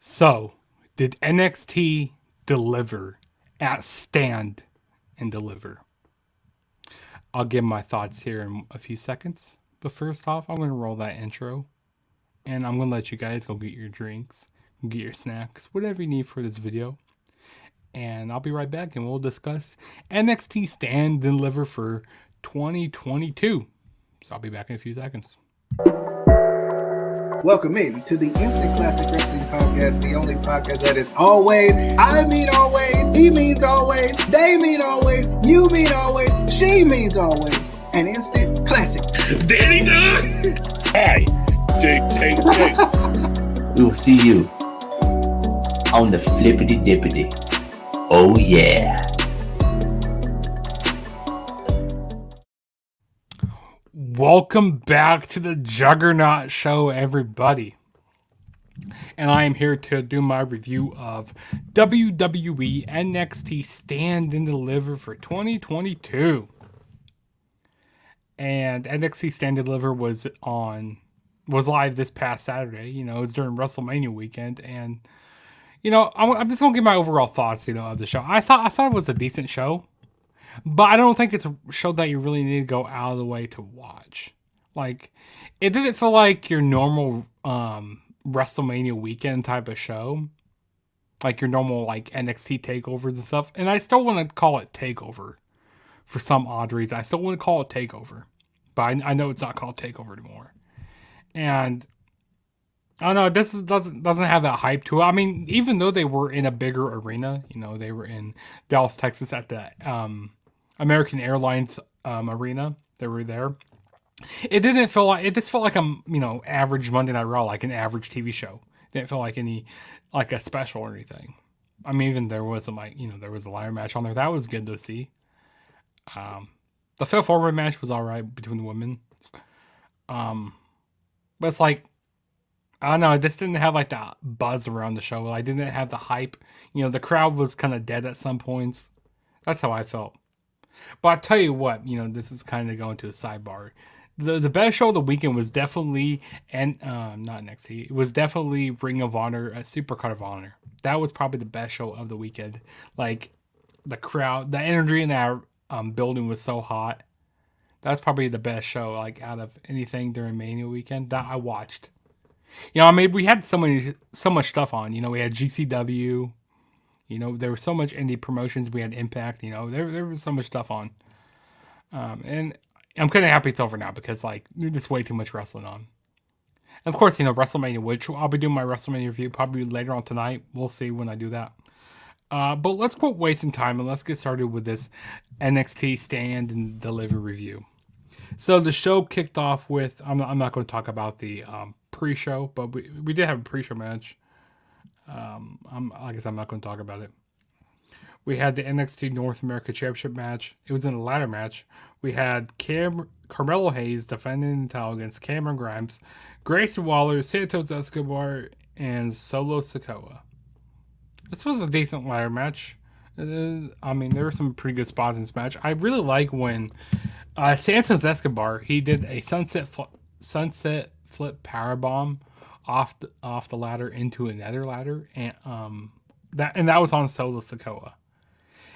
So, did NXT deliver at Stand and Deliver? I'll give my thoughts here in a few seconds. But first off, I'm going to roll that intro. And I'm going to let you guys go get your drinks, get your snacks, whatever you need for this video. And I'll be right back and we'll discuss NXT Stand and Deliver for 2022. So I'll be back in a few seconds. Welcome in to the Instant Classic Wrestling Podcast, the only podcast that is always, I mean always, he means always, they mean always, you mean always, she means always, an instant classic. Danny Dunn! Hi, Jake. We will see you on the flippity dippity. Oh yeah. Welcome back to the Juggernaut Show, everybody. And I am here to do my review of WWE NXT Stand and Deliver for 2022. And NXT Stand and Deliver was live this past Saturday. You know, it was during WrestleMania weekend. And, you know, I'm just going to give my overall thoughts, of the show. I thought it was a decent show. But I don't think it's a show that you really need to go out of the way to watch. Like, it didn't feel like your normal WrestleMania weekend type of show. Like your normal like NXT takeovers and stuff. And I still want to call it TakeOver. For some odd reason. I still want to call it TakeOver. But I know it's not called TakeOver anymore. And I don't know, this doesn't have that hype to it. I mean, even though they were in a bigger arena, they were in Dallas, Texas at the American Airlines arena. They were there. It didn't feel like, it just felt like average Monday Night Raw, like an average TV show. It didn't feel like like a special or anything. I mean, even there wasn't there was a ladder match on there. That was good to see. The Fatal 4-Way match was alright between the women. But it's like, I don't know, it just didn't have like that buzz around the show. I didn't have the hype. The crowd was kind of dead at some points. That's how I felt. But I tell you what, this is kind of going to a sidebar. The best show of the weekend was definitely, and not NXT, it was definitely Ring of Honor, Supercard of Honor. That was probably the best show of the weekend. Like, the crowd, the energy in that building was so hot. That's probably the best show, like, out of anything during Mania weekend that I watched. I mean, we had so much stuff on. We had GCW. There was so much indie promotions. We had Impact. There was so much stuff on. And I'm kind of happy it's over now because, like, there's way too much wrestling on. And of course, WrestleMania, which I'll be doing my WrestleMania review probably later on tonight. We'll see when I do that. But let's quit wasting time and let's get started with this NXT Stand and Deliver review. So the show kicked off with, I'm not going to talk about the pre-show, but we did have a pre-show match. I guess I'm not going to talk about it. We had the NXT North American Championship match. It was in a ladder match. We had Carmelo Hayes defending the title against Cameron Grimes, Grayson Waller, Santos Escobar, and Solo Sikoa. This was a decent ladder match. I mean, there were some pretty good spots in this match. I really like when Santos Escobar, he did a sunset flip powerbomb off the ladder into another ladder, and that was on Solo Sikoa.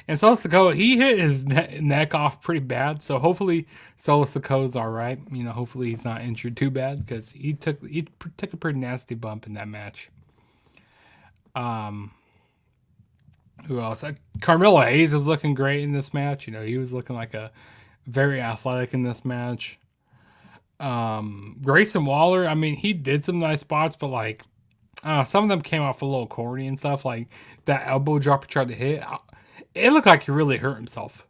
And Solo Sikoa, he hit his neck off pretty bad. So hopefully Solo Sikoa's all right. Hopefully he's not injured too bad because he took a pretty nasty bump in that match. Who else? Carmelo Hayes was looking great in this match. He was looking like a very athletic in this match. Grayson Waller, I mean, he did some nice spots, but like, some of them came off a little corny and stuff. Like that elbow drop he tried to hit, it looked like he really hurt himself.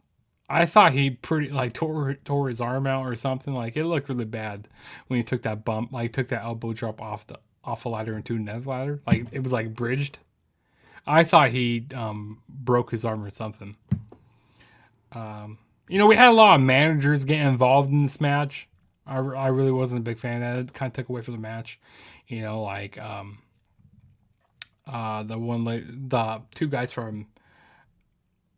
I thought he pretty like tore his arm out or something. Like it looked really bad when he took that bump, like took that elbow drop off a ladder into another ladder. Like it was like bridged. I thought he broke his arm or something. We had a lot of managers get involved in this match. I really wasn't a big fan of that. It kind of took away from the match. Like the two guys from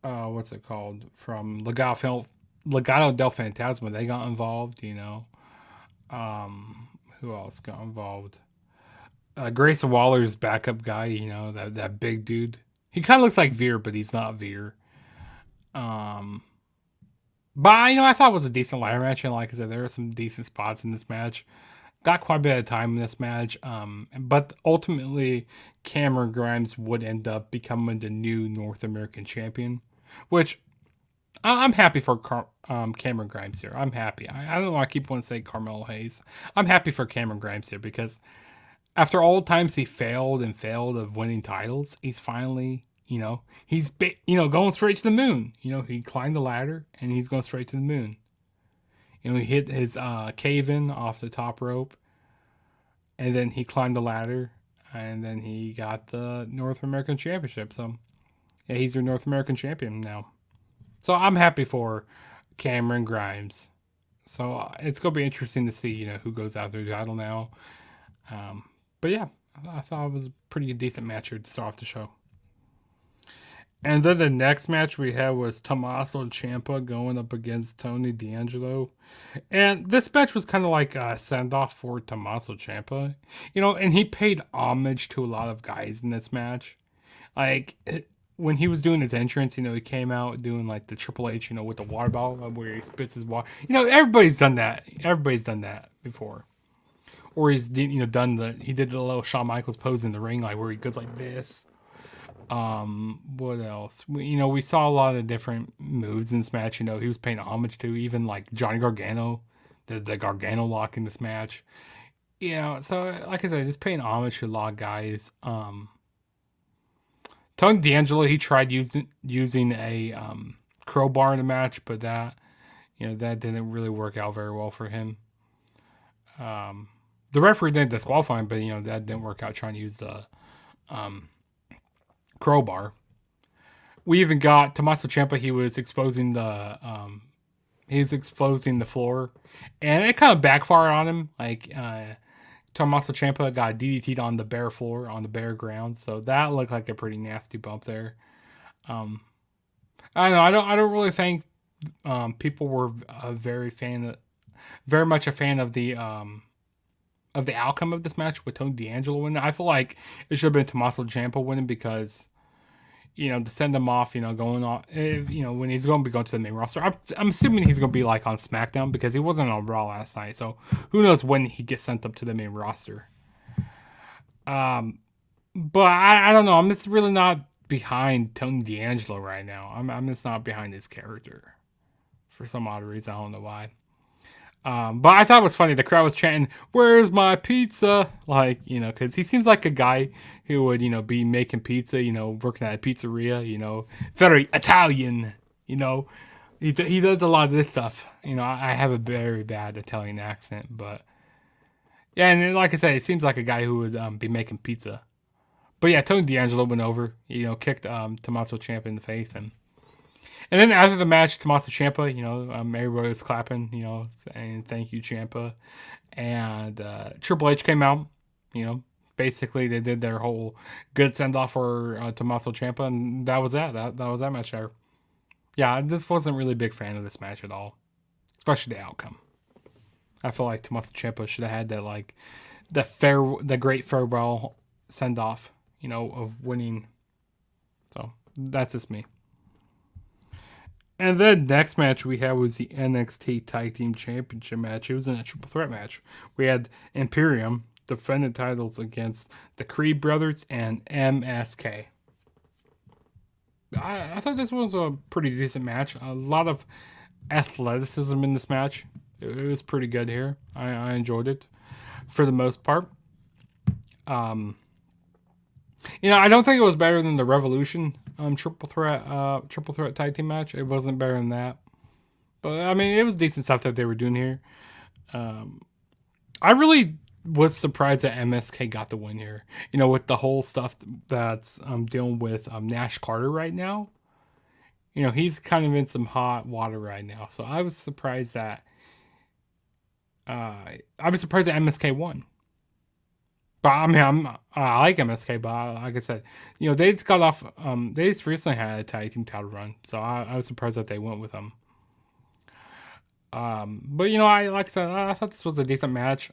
what's it called? From Legado del Fantasma, they got involved, Who else got involved? Grayson Waller's backup guy, that big dude. He kind of looks like Veer, but he's not Veer. But I thought it was a decent ladder match, and like I said, there are some decent spots in this match. Got quite a bit of time in this match, but ultimately, Cameron Grimes would end up becoming the new North American champion, which I'm happy for Cameron Grimes here. I'm happy. I don't know why I keep wanting to say Carmelo Hayes. I'm happy for Cameron Grimes here because after all the times he failed of winning titles, he's finally, going straight to the moon. He climbed the ladder and he's going straight to the moon. He hit his cave-in off the top rope, and then he climbed the ladder, and then he got the North American Championship. So, yeah, he's your North American champion now. So I'm happy for Cameron Grimes. So it's going to be interesting to see, who goes out there the title now. But yeah, I thought it was a pretty decent match here to start off the show. And then the next match we had was Tommaso and Ciampa going up against Tony Dangelo. And this match was kind of like a send-off for Tommaso Ciampa. And he paid homage to a lot of guys in this match. Like, when he was doing his entrance, he came out doing like the Triple H, with the water bottle where he spits his water. Everybody's done that. Everybody's done that before. Or he's, he did the little Shawn Michaels pose in the ring, like where he goes like this. What else? We saw a lot of different moves in this match. He was paying homage to even like Johnny Gargano, the Gargano lock in this match. So like I said, just paying homage to a lot of guys. Tony D'Angelo, he tried using a crowbar in the match, but that didn't really work out very well for him. The referee didn't disqualify him, but that didn't work out trying to use the crowbar. We even got Tommaso Ciampa. He was exposing the floor, and it kind of backfired on him. Like Tommaso Ciampa got DDT'd on the bare floor, on the bare ground, so that looked like a pretty nasty bump there. I don't know. I don't really think people were very much a fan of the outcome of this match with Tony D'Angelo winning. I feel like it should have been Tommaso Ciampa winning because, to send him off, going off, when he's going to be going to the main roster. I'm assuming he's going to be like on SmackDown because he wasn't on Raw last night. So who knows when he gets sent up to the main roster. But I don't know. I'm just really not behind Tony D'Angelo right now. I'm just not behind his character for some odd reason. I don't know why. But I thought it was funny. The crowd was chanting, "Where's my pizza?" Like, because he seems like a guy who would, be making pizza, working at a pizzeria, very Italian, He does a lot of this stuff. I have a very bad Italian accent, but yeah, and like I said, it seems like a guy who would be making pizza. But yeah, Tony D'Angelo went over, kicked Tommaso Ciampa in the face, and then after the match, Tommaso Ciampa, everybody was clapping, saying thank you, Ciampa. And Triple H came out, basically they did their whole good send-off for Tommaso Ciampa, and that was that. That was that match there. Yeah, I just wasn't really a big fan of this match at all, especially the outcome. I feel like Tommaso Ciampa should have had that, like, the great farewell send-off, of winning. So, that's just me. And then next match we had was the NXT Tag Team Championship match. It was in a triple threat match. We had Imperium defend the titles against the Creed Brothers and MSK. I thought this was a pretty decent match. A lot of athleticism in this match. It was pretty good here. I enjoyed it for the most part. I don't think it was better than the Revolution triple threat tag team match. It wasn't better than that, but I mean, it was decent stuff that they were doing here. I really was surprised that MSK got the win here. With the whole stuff that's dealing with Nash Carter right now. He's kind of in some hot water right now, so I was surprised that MSK won. But I mean, I like MSK, but like I said, they just got off. They just recently had a tag team title run, so I was surprised that they went with them. But like I said, I thought this was a decent match.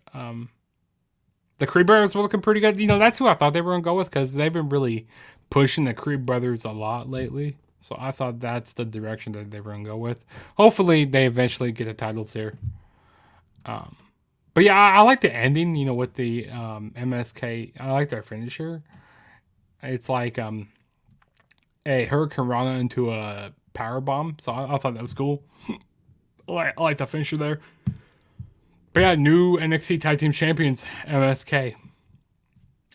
The Creed Brothers were looking pretty good. You know, that's who I thought they were going to go with because they've been really pushing the Creed Brothers a lot lately. So I thought that's the direction that they were going to go with. Hopefully, they eventually get the titles here. But yeah, I like the ending, you know, with the MSK. I like their finisher. It's like a Hurricane Rana into a power bomb. So I thought that was cool. I like the finisher there. But yeah, new NXT Tag Team Champions, MSK.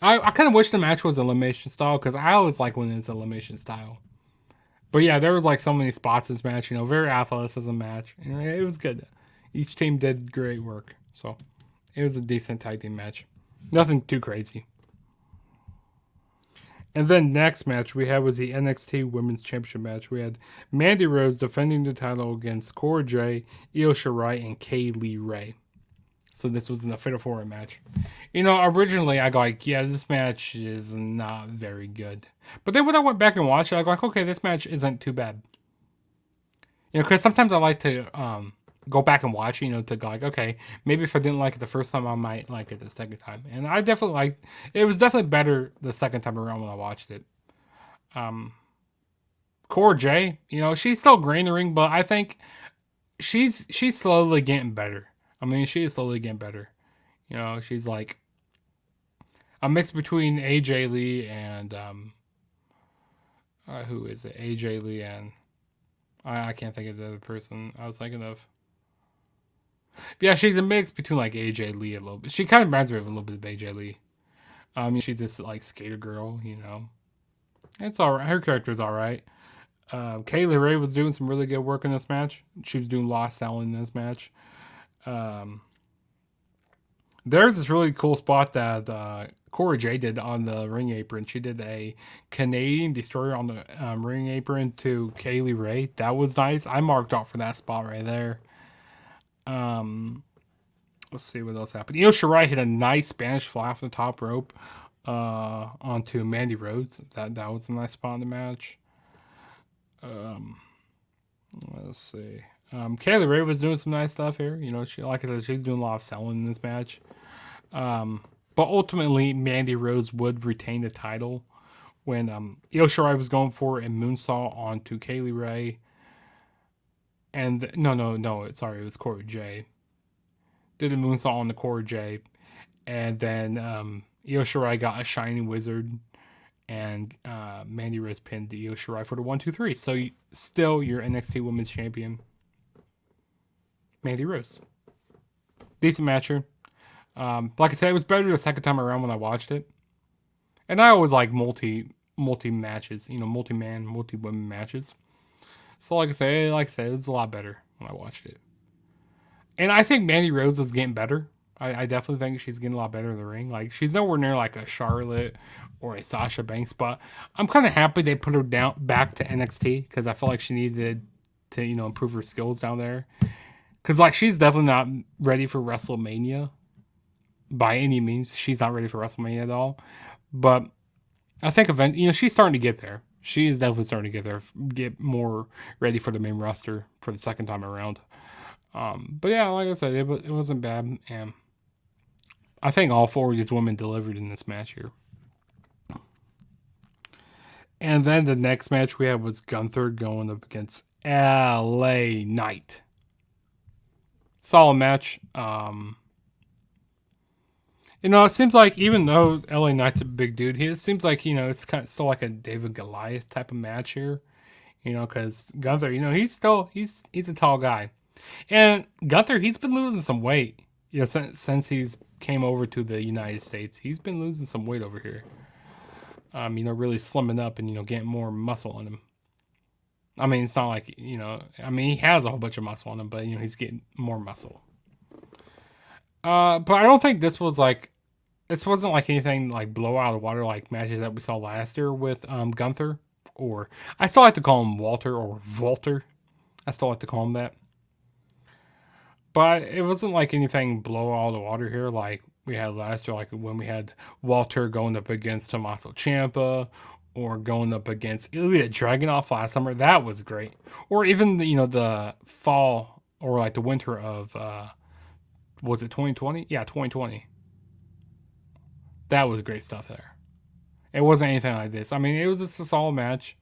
I kind of wish the match was elimination style because I always like when it's elimination style. But yeah, there was like so many spots in this match, you know, very athleticism match. And it was good. Each team did great work. So it was a decent tag team match. Nothing too crazy. And then next match we had was the NXT Women's Championship match. We had Mandy Rose defending the title against Cora Jade, Io Shirai, and Kaylee Ray. So this was in a Fatal 4-Way match. You know, originally I go like, yeah, this match is not very good. But then when I went back and watched it, I go like, okay, this match isn't too bad. You know, because sometimes I like to go back and watch, you know, to go like, okay, maybe if I didn't like it the first time, I might like it the second time. And I definitely liked it. Was definitely better the second time around when I watched it. Cora Jade, you know, she's still great in the ring, but I think she's slowly getting better. I mean, she is slowly getting better. You know, she's like a mix between AJ Lee and who is it? AJ Lee and I can't think of the other person I was thinking of. But yeah, she's a mix between like AJ Lee a little bit. She kind of reminds me of a little bit of AJ Lee. She's this like skater girl, you know. It's all right. Her character's all right. Kaylee Ray was doing some really good work in this match. She was doing lost selling in this match. There's this really cool spot that Cora Jade did on the ring apron. She did a Canadian Destroyer on the ring apron to Kaylee Ray. That was nice. I marked off for that spot right there. Let's see what else happened. Io Shirai hit a nice Spanish fly off the top rope onto Mandy Rose. That was a nice spot in the match. Let's see. Kaylee Ray was doing some nice stuff here. You know, she, like I said, she was doing a lot of selling in this match. But ultimately, Mandy Rose would retain the title when Io Shirai was going for a moonsault onto Kaylee Ray. And no, sorry, it was Cora Jade. Did a moonsault on the Cora Jade. And then Io Shirai got a Shining Wizard. And Mandy Rose pinned Io Shirai for the 1-2-3. So still your NXT Women's Champion, Mandy Rose. Decent match here. Like I said, it was better the second time around when I watched it. And I always like multi matches, you know, multi-man, multi-women matches. So like I said, it was a lot better when I watched it. And I think Mandy Rose is getting better. I definitely think she's getting a lot better in the ring. Like, she's nowhere near like a Charlotte or a Sasha Banks, but I'm kind of happy they put her down back to NXT because I felt like she needed to, you know, improve her skills down there. Because like she's definitely not ready for WrestleMania by any means. She's not ready for WrestleMania at all. But I think you know, she's starting to get there. She is definitely starting to get there, get more ready for the main roster for the second time around. But yeah, like I said, it wasn't bad, and I think all four of these women delivered in this match here. And then the next match we had was Gunther going up against LA Knight. Solid match. You know, it seems like even though LA Knight's a big dude, it seems like, you know, it's kind of still like a David Goliath type of match here. You know, because Gunther, you know, he's a tall guy. And Gunther, he's been losing some weight. You know, since he's came over to the United States, he's been losing some weight over here. You know, really slimming up and, you know, getting more muscle on him. I mean, it's not like, you know, I mean, he has a whole bunch of muscle on him, but, you know, he's getting more muscle. But I don't think this wasn't like anything like blow out of the water like matches that we saw last year with Gunther. Or, I still like to call him Walter or Volter. I still like to call him that. But it wasn't like anything blow out of the water here like we had last year, like when we had Walter going up against Tommaso Ciampa, or going up against Ilya Dragunov last summer. That was great. Or even, you know, the fall or like the winter of, was it 2020? Yeah, 2020. That was great stuff there. It wasn't anything like this. I mean, it was just a solid match.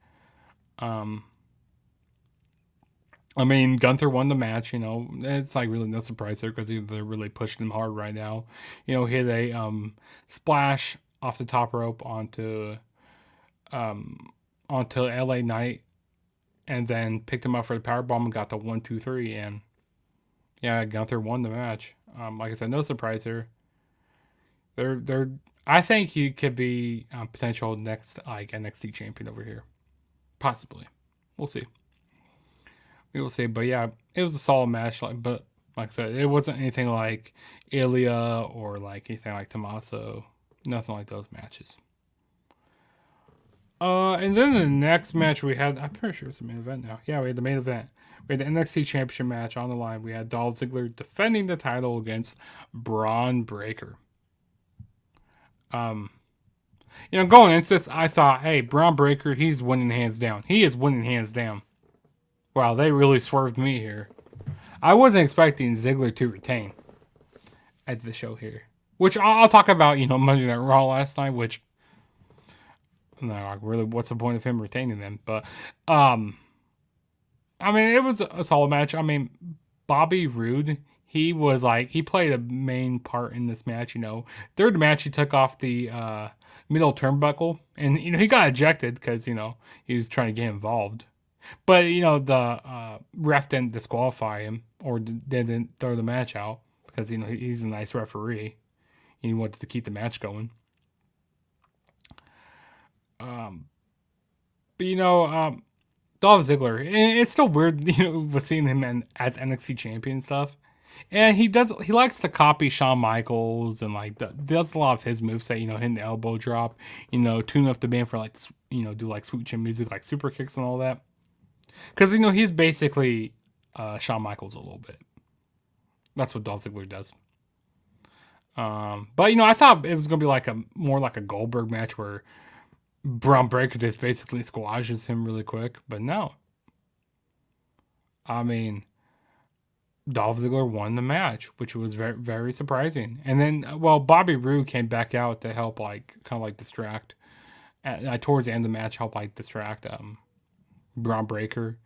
I mean, Gunther won the match. It's like really no surprise there because they're really pushing him hard right now. Hit a splash off the top rope onto LA Knight, and then picked him up for the powerbomb and got the 1, 2, 3, and yeah, Gunther won the match. Like I said, no surprise here. I think he could be potential next like NXT champion over here, possibly. We'll see. We will see. But yeah, it was a solid match. But like I said, it wasn't anything like Ilya or like anything like Tommaso. Nothing like those matches. And then the next match we had, I'm pretty sure it's the main event now. Yeah, we had the main event. We had the NXT Championship match on the line. We had Dolph Ziggler defending the title against Bron Breakker. Going into this, I thought, hey, Bron Breakker, he's winning hands down. He is winning hands down. Wow, they really swerved me here. I wasn't expecting Ziggler to retain at the show here. Which I'll talk about, Monday Night Raw last night, which, no, really, what's the point of him retaining them? But, I mean, it was a solid match. I mean, Bobby Roode, he played a main part in this match, Third match, he took off the middle turnbuckle, and, he got ejected because, he was trying to get involved. But, the ref didn't disqualify him or didn't throw the match out because, he's a nice referee. He wanted to keep the match going. Dolph Ziggler, it's still weird, with seeing him as NXT champion and stuff. And he likes to copy Shawn Michaels and does a lot of his moveset, hitting the elbow drop, tune up the band for do like sweet chin music, like super kicks and all that. Because, he's basically Shawn Michaels a little bit. That's what Dolph Ziggler does. But, I thought it was going to be more like a Goldberg match where Bron Breakker just basically squashes him really quick. But no. I mean, Dolph Ziggler won the match, which was very, very surprising. And then, Bobby Roode came back out to help, distract. Towards the end of the match, help, distract Bron Breakker,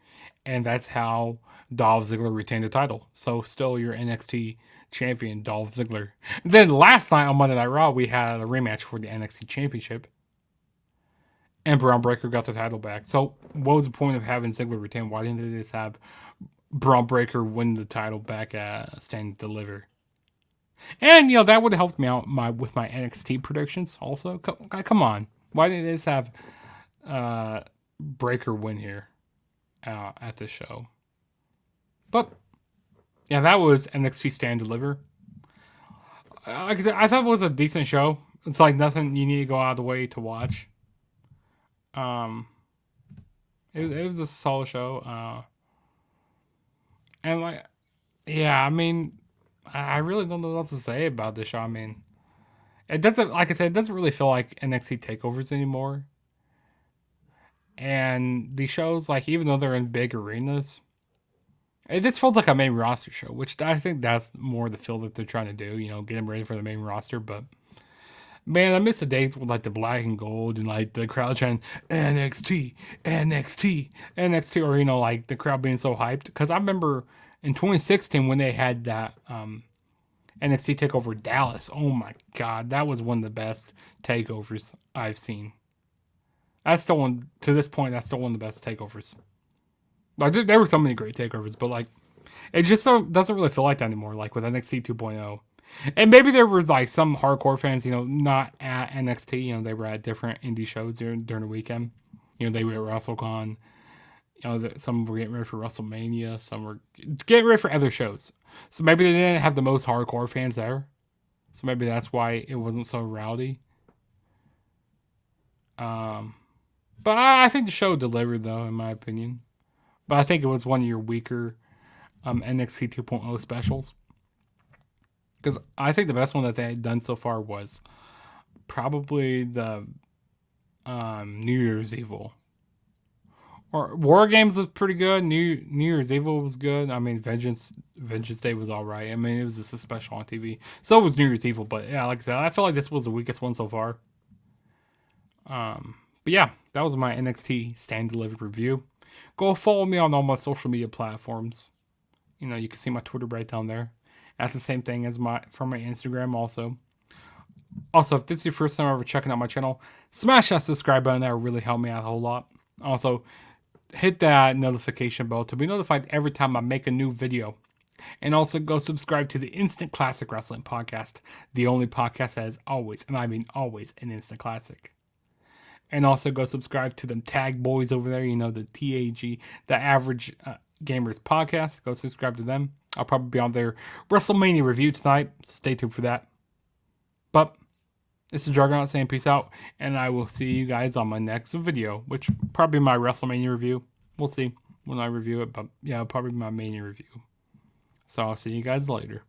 and that's how Dolph Ziggler retained the title. So still your NXT champion, Dolph Ziggler. Then last night on Monday Night Raw, we had a rematch for the NXT Championship, and Bron Breakker got the title back. So what was the point of having Ziggler retain? Why didn't they just have Bron Breakker win the title back at Stand Deliver? And that would have helped me out with my NXT predictions also. Come on, why didn't they just have Breakker win here at this show? But yeah, that was NXT Stand Deliver. Like I said, I thought it was a decent show. It's nothing you need to go out of the way to watch. It was a solid show. And yeah, I mean, I really don't know what else to say about this show. I mean, it doesn't, like I said, it doesn't really feel like NXT takeovers anymore. And the shows, even though they're in big arenas, it just feels like a main roster show, which I think that's more the feel that they're trying to do, get them ready for the main roster. But, man, I miss the days with, the black and gold and, the crowd chanting, NXT, NXT, NXT, or, the crowd being so hyped. Because I remember in 2016 when they had that NXT TakeOver Dallas, oh, my God, that was one of the best takeovers I've seen. That's still one, to this point, that's still one of the best takeovers. There were so many great takeovers, but, it just doesn't really feel like that anymore, with NXT 2.0. And maybe there was, some hardcore fans, not at NXT, they were at different indie shows during the weekend. They were at WrestleCon. Some were getting ready for WrestleMania. Some were getting ready for other shows. So maybe they didn't have the most hardcore fans there. So maybe that's why it wasn't so rowdy. But I think the show delivered, though, in my opinion. But I think it was one of your weaker NXT 2.0 specials. Because I think the best one that they had done so far was probably the New Year's Evil. Or War Games was pretty good. New Year's Evil was good. I mean, Vengeance Day was all right. I mean, it was just a special on TV. So was New Year's Evil. But yeah, like I said, I feel like this was the weakest one so far. But yeah, that was my NXT Stand Delivered review. Go follow me on all my social media platforms. You know, you can see my Twitter right down there. That's the same thing as for my Instagram also. Also, if this is your first time ever checking out my channel, smash that subscribe button. That would really help me out a whole lot. Also, hit that notification bell to be notified every time I make a new video. And also go subscribe to the Instant Classic Wrestling Podcast, the only podcast that is always, and I mean always, an instant classic. And also go subscribe to them tag boys over there, you know, the T.A.G, the Average Gamers podcast. Go subscribe to them. I'll probably be on their WrestleMania review tonight, so stay tuned for that. But this is Juggernaut saying peace out, and I will see you guys on my next video, which probably my WrestleMania review. We'll see when I review it, but yeah, it'll probably be my Mania review. So I'll see you guys later.